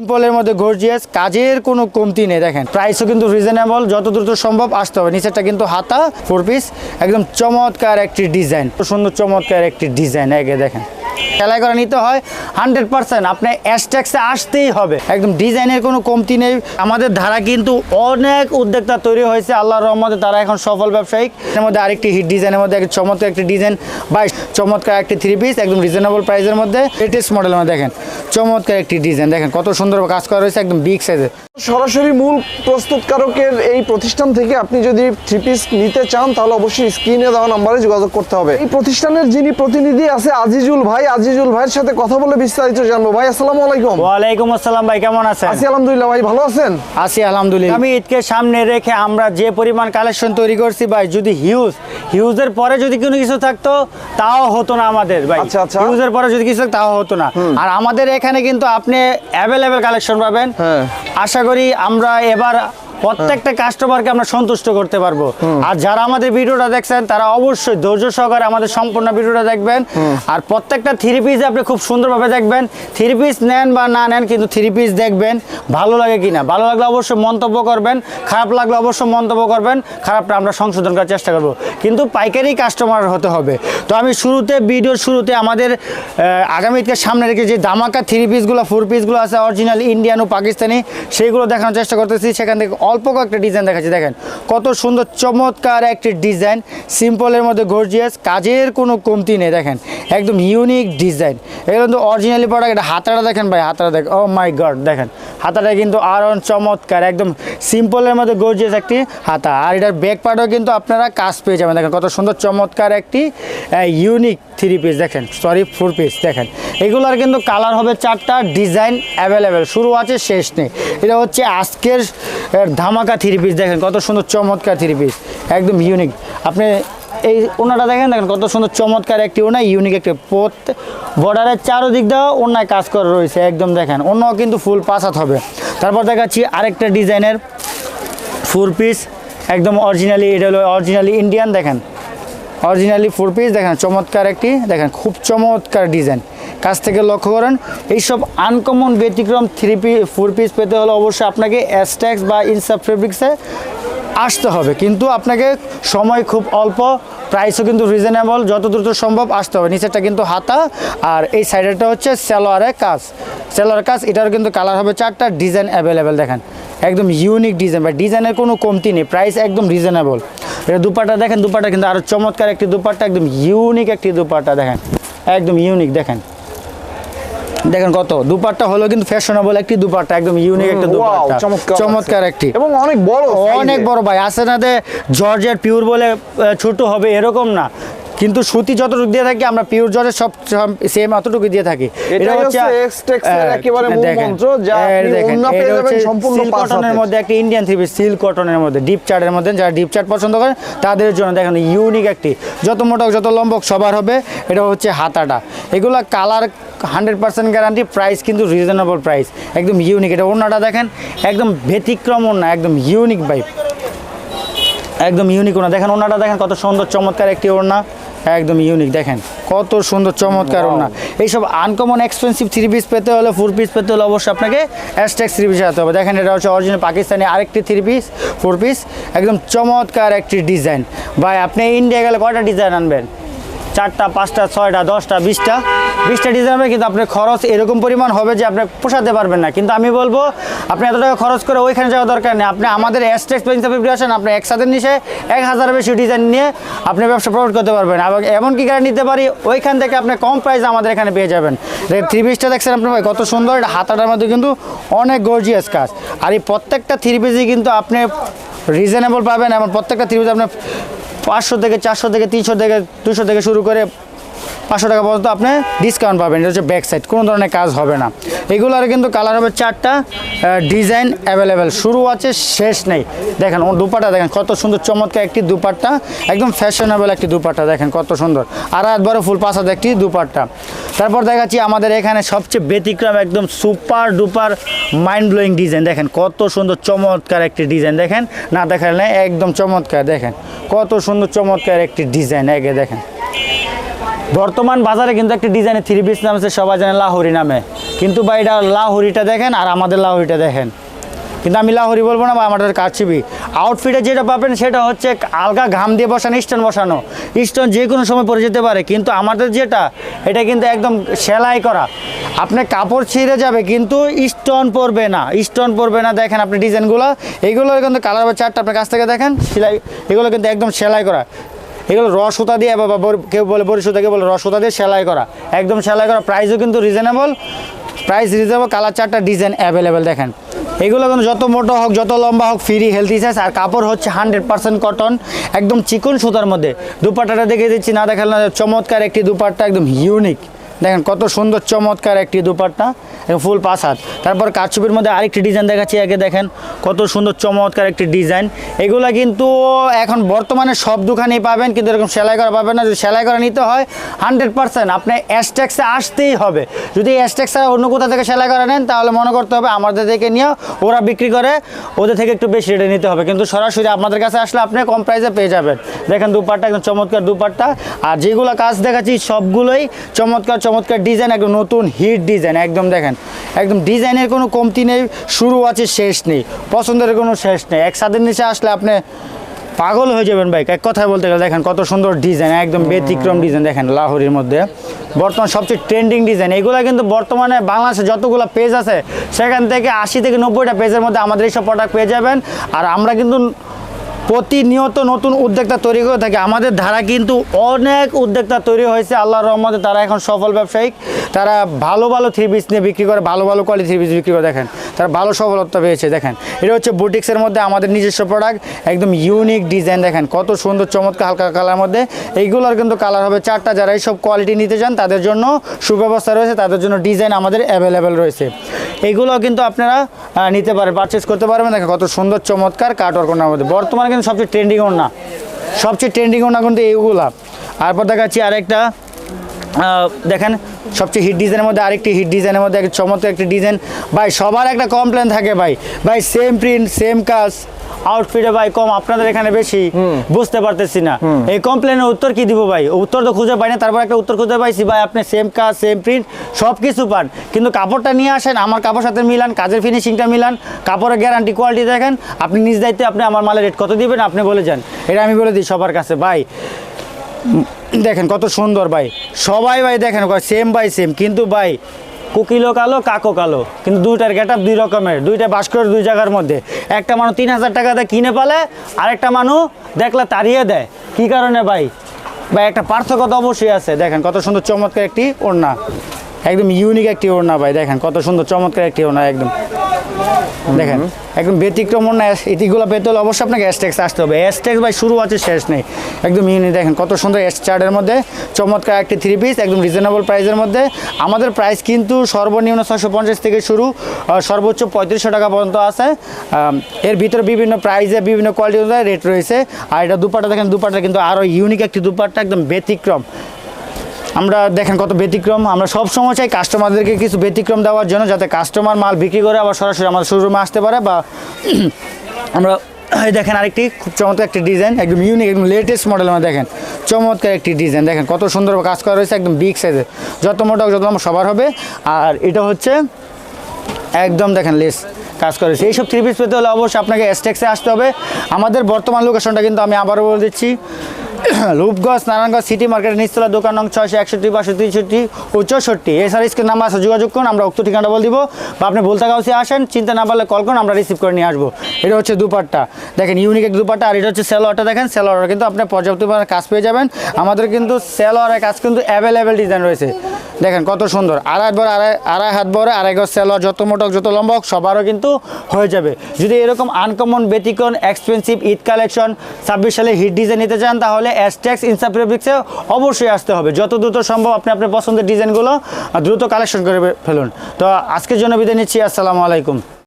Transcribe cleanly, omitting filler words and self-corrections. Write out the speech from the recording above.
সিম্পলের মধ্যে গর্জিয়াস, কাজের কোনো কমতি নেই। দেখেন প্রাইসও কিন্তু রিজনেবল, যত দ্রুত সম্ভব আসতে হবে। নিচেরটা কিন্তু হাতা 4 পিস, একদম চমৎকার একটি ডিজাইন, সুন্দর চমৎকার একটি ডিজাইন। আগে দেখেন সেলাই করে নিতে হয় 100%, আপনি এসটেক্সে আসতেই হবে। একদম ডিজাইনের কোনো কমতি নেই। আমাদের ধারা কিন্তু অনেক উদ্যোক্তা তৈরি হয়েছে আল্লাহর রহমতে, তারা এখন সফল ব্যবসায়িক। এর মধ্যে আরেকটি হিট ডিজাইনের মধ্যে একটি চমৎকার একটি ডিজাইন বা চমৎকার একটি 3 পিস, একদম রিজনেবল প্রাইসের মধ্যে লেটেস্ট মডেলের মধ্যে দেখেন চমৎকার একটি ডিজাইন। দেখেন কত সুন্দর কাজ করা রয়েছে, একদম বিগ সাইজের। সরাসরি মূল প্রস্তুতকারকের এই প্রতিষ্ঠান থেকে আপনি যদি 3 পিস নিতে চান তাহলে অবশ্যই স্ক্রিনে দেওয়া নম্বরে যোগাযোগ করতে হবে। এই প্রতিষ্ঠানের যিনি প্রতিনিধি আছে আজিজুল ভাই, আজিজুল ভাইয়ের সাথে কথা বলে বিস্তারিত জানবো। ভাই আসসালামু আলাইকুম। ওয়ালাইকুম আসসালাম ভাই, কেমন আছেন? আছি আলহামদুলিল্লাহ। ভাই ভালো আছেন? আছি আলহামদুলিল্লাহ। আমি ঈদকে সামনে রেখে আমরা যে পরিমাণ কালেকশন তৈরি করছি ভাই, যদি হিউজের পরে যদি কোনো কিছু থাকতো তাও হতো না আমাদের ভাই। আচ্ছা আচ্ছা, হিউজের পরে যদি কিছু থাকতো তাও হতো না। আর আমাদের এখানে কিন্তু আপনি অ্যাভেলেবেল কালেকশন পাবেন। আশা করি আমরা এবার প্রত্যেকটা কাস্টমারকে আমরা সন্তুষ্ট করতে পারবো। আর যারা আমাদের ভিডিওটা দেখছেন তারা অবশ্যই ধৈর্য সহকারে আমাদের সম্পূর্ণ ভিডিওটা দেখবেন। আর প্রত্যেকটা 3 পিস আপনি খুব সুন্দরভাবে দেখবেন। 3 পিস নেন বা না নেন, কিন্তু 3 পিস দেখবেন ভালো লাগে কিনা। ভালো লাগলে অবশ্যই মন্তব্য করবেন, খারাপ লাগলে অবশ্যই মন্তব্য করবেন। খারাপটা আমরা সংশোধন করার চেষ্টা করব, কিন্তু পাইকারি কাস্টমার হতে হবে। তো আমি ভিডিওর শুরুতে আমাদের আগামীতে সামনে রেখে যে ধামাকা 3 পিসগুলো 4 পিসগুলো আছে অরিজিনাল ইন্ডিয়ান ও পাকিস্তানি, সেইগুলো দেখানোর চেষ্টা করতেছি। সেখান থেকে অল্প কয়েকটা ডিজাইন দেখাচ্ছি। দেখেন কত সুন্দর চমৎকার একটি ডিজাইন, সিম্পলের মধ্যে গর্জিয়াস, কাজের কোনো কমতি নেই। দেখেন একদম ইউনিক ডিজাইন, এগুলো কিন্তু অরিজিনালি প্রোডাক্ট। এটা হাতাটা দেখেন ভাই, হাতাটা দেখেন, ও মাই গড, দেখেন হাতাটা কিন্তু আরও চমৎকার, একদম সিম্পলের মধ্যে গর্জিয়াস একটি হাতা। আর এটার ব্যাক পার্টও কিন্তু আপনারা কাজ পেয়ে যাবেন। দেখেন কত সুন্দর চমৎকার একটি ইউনিক 3 পিস, দেখেন 4 পিস। দেখেন এগুলোর কিন্তু কালার হবে 4টা, ডিজাইন অ্যাভেলেবেল, শুরু আছে শেষ নেই। এটা হচ্ছে আজকের ধামাকা 3 পিস। দেখেন কত সুন্দর চমৎকার 3 পিস, একদম ইউনিক। আপনি এই ওনাটা দেখেন, দেখেন কত সুন্দর চমৎকার একটি ওনা, ইউনিক একটি বর্ডারের চারোদিক দেওয়া ওনায় কাজ করা রয়েছে। একদম দেখেন অন্যও কিন্তু ফুল 5 হাত হবে। তারপর দেখাচ্ছি আরেকটা ডিজাইনের 4 পিস, একদম অরিজিনালি, এটা হলো অরিজিনালি ইন্ডিয়ান। দেখেন অরিজিনালি 4 পিস, দেখেন চমৎকার একটি, দেখেন খুব চমৎকার ডিজাইন। কাছ থেকে লক্ষ্য করেন, এইসব আনকমন ব্যতিক্রম 4 পিস পেতে হলে অবশ্যই আপনাকে এসটেক্স বা ইনসাফ ফেব্রিক্সে আসতে হবে, কিন্তু আপনাকে সময় খুব অল্প, প্রাইসও কিন্তু রিজনেবল, যত দ্রুত সম্ভব আসতে হবে। নিচেরটা কিন্তু হাতা, আর এই সাইডেরটা হচ্ছে সালোয়ারের কাজ, সালোয়ারের কাজ। এটারও কিন্তু কালার হবে 4টা, ডিজাইন অ্যাভেলেবেল। দেখেন একদম ইউনিক ডিজাইন বা ডিজাইনের কোনো কমতি নেই, প্রাইস একদম রিজনেবল। এটা দুপাট্টা দেখেন, দুপাট্টা কিন্তু আরও চমৎকার একটি দুপাট্টা, একদম ইউনিক একটি দুপাট্টা। দেখেন একদম ইউনিক, দেখেন দেখেন কত দুপাট্টা হলো কিন্তু ফ্যাশনেবল একটি দুপাট্টা, একদম ইউনিক একটা দুপাট্টা, চমৎকার একটি, এবং অনেক বড় ভাই। আছে না যে জর্জের পিওর বলে ছোট হবে এরকম না, কিন্তু সুতি যতটুকু দিয়ে থাকি আমরা পিওর জর্জের সব সেম অতটুকু দিয়ে থাকি। এটা হচ্ছে এক্সটেক্সের একেবারে মূল মন্ত্র, যা অন্য পেয়ে যাবেন সম্পূর্ণ সিল্ক কটনের মধ্যে একটা ইন্ডিয়ান 3 পিস, সিল্ক কটনের মধ্যে ডিপ চার্টের মধ্যে, যারা ডিপ চার্ট পছন্দ করেন তাদের জন্য দেখেন ইউনিক একটি, যত মোটা হোক যত লম্বা সবার হবে। এটা হচ্ছে হাতাটা, এগুলা কালার 100% গ্যারান্টি, প্রাইস কিন্তু রিজনেবল প্রাইস, একদম ইউনিক। এটা ওড়নাটা দেখেন, একদম ব্যতিক্রম ওড়না, একদম ইউনিক ভাইব, একদম ইউনিক ওড়না। দেখেন ওড়নাটা দেখেন কত সুন্দর চমৎকার একটি ওড়না, একদম ইউনিক। দেখেন কত সুন্দর চমৎকার ওড়না। এইসব আনকমন এক্সপেন্সিভ 3 পিস পেতে হলে, 4 পিস পেতে হলে অবশ্যই আপনাকে এসটেক্স 3 পিস আনতে হবে। দেখেন এটা হচ্ছে অরিজিনাল পাকিস্তানি আরেকটি 3 পিস 4 পিস, একদম চমৎকার একটি ডিজাইন। ভাই আপনি ইন্ডিয়া গেলে কয়টা ডিজাইন আনবেন? 4টা 5টা 6টা 10টা 20টা ডিজাইন হবে, কিন্তু আপনার খরচ এরকম পরিমাণ হবে যে আপনি পোষাতে পারবেন না। কিন্তু আমি বলবো আপনি এত টাকা খরচ করে ওইখানে যাওয়ার দরকার নেই, আপনি আমাদের এসটেক্স প্রিন্সিপাল আসেন, আপনি একসাথে নিচে 1000 বেশি ডিজাইন নিয়ে আপনি ব্যবসা প্রমোট করতে পারবেন। এবং এমনকি গ্যারান্টি নিতে পারি ওইখান থেকে আপনি কম প্রাইসে আমাদের এখানে পেয়ে যাবেন। 3 পিসটা দেখছেন আপনার ভাই কত সুন্দর, এটা হাতাটার মধ্যে কিন্তু অনেক গর্জিয়াস কাজ। আর এই প্রত্যেকটা 3 পিসই কিন্তু আপনি রিজনেবল পাবেন, এবং প্রত্যেকটা 3 পিস আপনার 500 থেকে 400 থেকে 300 থেকে 200 থেকে শুরু করে 500 টাকা পর্যন্ত আপনি ডিসকাউন্ট পাবেন। এটা হচ্ছে ব্যাক সাইড, কোনো ধরনের কাজ হবে না। এগুলোর কিন্তু কালার হবে 4টা, ডিজাইন অ্যাভেলেবেল, শুরু আছে শেষ নেই। দেখেন ও দুপাট্টা দেখেন কত সুন্দর চমৎকার একটি দুপাট্টা, একদম ফ্যাশনেবল একটি দুপাট্টা, দেখেন কত সুন্দর, আর একবারও ফুল 5 হাত একটি দুপাট্টা। তারপর দেখাচ্ছি আমাদের এখানে সবচেয়ে ব্যতিক্রম, একদম super duper mind blowing design. দেখেন কত সুন্দর চমৎকার একটি ডিজাইন, দেখেন না দেখালে একদম চমৎকার। দেখেন কত সুন্দর চমৎকার একটি ডিজাইন, আগে দেখেন বর্তমান বাজারে কিন্তু একটা ডিজাইনের থ্রি পিস নাম আছে, সবাই জানে লাহোরি নামে, কিন্তু ভাই এটা লাহোরিটা দেখেন আর আমাদের লাহোরিটা দেখেন, কিন্তু আমি লাহোরি বলবো না বা আমাদের কারচুপি। আউটফিটে যেটা পাবেন সেটা হচ্ছে আলগা ঘাম দিয়ে বসানো, স্টোন বসানো, স্টোন যে কোনো সময় পরে যেতে পারে, কিন্তু আমাদের যেটা এটা কিন্তু একদম সেলাই করা, আপনার কাপড় ছিঁড়ে যাবে কিন্তু স্টোন পরবে না, স্টোন পরবে না। দেখেন আপনি ডিজাইনগুলো, এইগুলো কিন্তু কালার বা চারটা আপনার কাছ থেকে দেখেন সেলাই, এগুলো কিন্তু একদম সেলাই করা, এগুলো রস সুতা দিয়ে বা কেউ বলে বড়ি সুতা, কেউ বলে রস সুতা দিয়ে সেলাই করা, একদম সেলাই করা। প্রাইসও কিন্তু রিজনেবল, প্রাইস রিজনেবল, কালার চারটা ডিজাইন অ্যাভেলেবেল। দেখেন এগুলো কিন্তু যত মোটা হোক যত লম্বা হোক ফ্রি হেলথি সাইজ, আর কাপড় হচ্ছে 100% কটন, একদম চিকন সুতার মধ্যে। দুপাট্টাটা দেখিয়ে দিচ্ছি, না দেখালে না, চমৎকার একটি দুপাট্টা, একদম ইউনিক। দেখেন কত সুন্দর চমৎকার একটি দুপাট্টা, ফুল 5 হাত। তারপর কারচুপির মধ্যে আরেকটি ডিজাইন দেখাচ্ছি, আগে দেখেন কত সুন্দর চমৎকার একটি ডিজাইন। এগুলা কিন্তু এখন বর্তমানে সব দোকানেই পাবেন, কিন্তু এরকম সেলাই করা পাবেন না। যদি সেলাই করা নিতে হয় 100% আপনি এসটেক্সে আসতেই হবে। যদি এসটেক্সে অন্য কোথা থেকে সেলাই করা নেন তাহলে মনে করতে হবে আমাদের থেকে নিয়ে ওরা বিক্রি করে, ওদের থেকে একটু বেশি রেটে নিতে হবে, কিন্তু সরাসরি আপনাদের কাছে আসলে আপনি কম প্রাইসে পেয়ে যাবেন। দেখেন দুপাট্টা একদম চমৎকার দুপাট্টা, আর যেগুলো কাজ দেখাচ্ছি সবগুলোই চমৎকার চমৎকার ডিজাইন, একদম নতুন হিট ডিজাইন। একদম দেখেন একদম ডিজাইনের কোনো কমতি নেই, শুরু আছে শেষ নেই, পছন্দের কোনো শেষ নেই। এক ছাদের নিচে আসলে আপনি পাগল হয়ে যাবেন ভাই, এক কথায় বলতে গেলে। দেখেন কত সুন্দর ডিজাইন, একদম ব্যতিক্রম ডিজাইন। দেখেন লাহোরির মধ্যে বর্তমান সবচেয়ে ট্রেন্ডিং ডিজাইন। এগুলো কিন্তু বর্তমানে বাংলাদেশে যতগুলো পেজ আছে সেখান থেকে 80 থেকে 90টা পেজের মধ্যে আমাদের এইসব প্রোডাক্ট পেয়ে যাবেন। আর আমরা কিন্তু প্রতিনিয়ত নতুন উদ্যোক্তা তৈরি করে থাকি। আমাদের ধারা কিন্তু অনেক উদ্যোক্তা তৈরি হয়েছে আল্লাহর রহমতে, তারা এখন সফল ব্যবসায়িক, তারা ভালো ভালো থ্রি পিস নিয়ে বিক্রি করে, ভালো ভালো কোয়ালিটি থ্রি পিস বিক্রি করে। দেখেন তারা ভালো সফলতা পেয়েছে। দেখেন এটা হচ্ছে বুটিক্সের মধ্যে আমাদের নিজস্ব প্রোডাক্ট, একদম ইউনিক ডিজাইন। দেখেন কত সুন্দর চমৎকার হালকা কালার মধ্যে, এইগুলোর কিন্তু কালার হবে 4টা। যারা এইসব কোয়ালিটি নিতে চান তাদের জন্য সুব্যবস্থা রয়েছে, তাদের জন্য ডিজাইন আমাদের অ্যাভেলেবেল রয়েছে। এইগুলো কিন্তু আপনারা নিতে পারেন, পারচেস করতে পারবেন। দেখেন কত সুন্দর চমৎকার কাটওয়ার্ক ওড়নার মধ্যে, বর্তমানে কিন্তু সবচেয়ে ট্রেন্ডিং ওড়না, সবচেয়ে ট্রেন্ডিং ওড়না কিন্তু এইগুলা। তারপর দেখাচ্ছি আরেকটা, দেখেন সবচেয়ে হিট ডিজাইনের মধ্যে আরেকটি হিট ডিজাইনের মধ্যে একটা চমৎকার একটি ডিজাইন। ভাই সবার একটা কমপ্লেন থাকে ভাই সেম প্রিন্ট সেম কাজ, আউটফিটে ভাই কম, আপনাদের এখানে বেশি, বুঝতে পারতেছি না। এই কমপ্লেনের উত্তর কি দিব ভাই? উত্তর তো খুঁজে পাই না, তারপর একটা উত্তর খুঁজে পাইছি ভাই আপনি সেম কাজ সেম প্রিন্ট সব কিছু পান, কিন্তু কাপড়টা নিয়ে আসেন আমার কাপড় সাথে মিলান, কাজের ফিনিশিংটা মিলান, কাপড়ের গ্যারান্টি কোয়ালিটি দেখেন, আপনি নিজ দায়িত্বে আপনি আমার মালের রেট কত দিবেন আপনি বলে যান, এটা আমি বলে দিই সবার কাছে। ভাই দেখেন কত সুন্দর ভাই, সবাই ভাই দেখেন সেম বাই সেম, কিন্তু ভাই কুকিলো কালো কাকো কালো, কিন্তু দুইটার গেটআপ দুই রকমের, দুইটা বাস করে দুই জায়গার মধ্যে। একটা মানুষ 3000 টাকা দিয়ে কিনে পালে, আরেকটা মানুষ দেখলে তাড়িয়ে দেয়। কি কারণে ভাই? ভাই একটা পার্থক্য তো অবশ্যই আছে। দেখেন কত সুন্দর চমৎকার একটি ওড়না, একদম ইউনিক একটি ওড়না ভাই। দেখেন কত সুন্দর চমৎকার একটি ওড়না, একদম দেখেন একদম ব্যতিক্রম ওড়না। এটিগুলো পেতে হলে অবশ্যই আপনাকে এসটেক্স আসতে হবে। এসটেক্স ভাই শুরু আছে শেষ নেই, একদম ইউনিক। দেখেন কত সুন্দর এস চার্টের মধ্যে চমৎকার একটি থ্রি পিস, একদম রিজনেবল প্রাইসের মধ্যে। আমাদের প্রাইস কিন্তু সর্বনিম্ন 650 থেকে শুরু, সর্বোচ্চ 3500 টাকা পর্যন্ত আছে। এর ভিতরে বিভিন্ন প্রাইসে বিভিন্ন কোয়ালিটি অনুযায়ী রেট রয়েছে। আর এটা দুপাট্টা দেখেন, দুপাট্টা কিন্তু আরও ইউনিক একটি দুপাট্টা, একদম ব্যতিক্রম। আমরা দেখেন কত ব্যতিক্রম, আমরা সব সময় চাই কাস্টমারদেরকে কিছু ব্যতিক্রম দেওয়ার জন্য, যাতে কাস্টমার মাল বিক্রি করে আবার সরাসরি আমাদের শোরুমে আসতে পারে। বা আমরা দেখেন আরেকটি খুব চমৎকার একটি ডিজাইন, একদম ইউনিক, একদম লেটেস্ট মডেল। আমরা দেখেন চমৎকার একটি ডিজাইন, দেখেন কত সুন্দর কাজ করা রয়েছে, একদম বিগ সাইজের, যত মোটা হোক যত লম্বা সবার হবে। আর এটা হচ্ছে একদম দেখেন লেস কাজ করেছে। এইসব থ্রি পিস পেতে হলে অবশ্যই আপনাকে এসটেক্সে আসতে হবে। আমাদের বর্তমান লোকেশনটা কিন্তু আমি আবারও বলে দিচ্ছি, রূপগঞ্জ নারায়ণগঞ্জ সিটি মার্কেটের নিচতলা, দোকান নং 661, 563 ও 64। এছাড়া স্ক্রিন নাম্বার আছে, যোগাযোগ করুন, আমরা উক্ত ঠিকানা বলে দিব। বা আপনি ভুলতা কাউসে আসেন, চিন্তা না পারলে কল করুন, আমরা রিসিভ করে নিয়ে আসবো। এটা হচ্ছে দুপাট্টা, দেখেন ইউনিক এক দুপাট্টা। আর এটা হচ্ছে সেলোয়ারটা, দেখেন সেলোয়ার কিন্তু আপনি পর্যাপ্ত পরিমাণে কাজ পেয়ে যাবেন। আমাদের কিন্তু সেলোয়ারের কাজ কিন্তু অ্যাভেলেবেল ডিজাইন রয়েছে। দেখেন কত সুন্দর, আড়াই হাত বড়, আড়াই গজ সেলোয়ার, যত মোটা হোক যত লম্বা হোক সবারও কিন্তু হয়ে যাবে। যদি এরকম আনকমন ব্যতিক্রম এক্সপেন্সিভ ঈদ কালেকশন 26 সালে হিট ডিজাইন নিতে চান, তাহলে এসটেক্স ইনসাফেব্রিক্সে অবশ্যই আসতে হবে। যত দ্রুত সম্ভব আপনি আপনার পছন্দের ডিজাইনগুলো দ্রুত কালেকশন করে ফেলুন। তো আজকের জন্য বিদায় নিচ্ছি, আসসালামু আলাইকুম।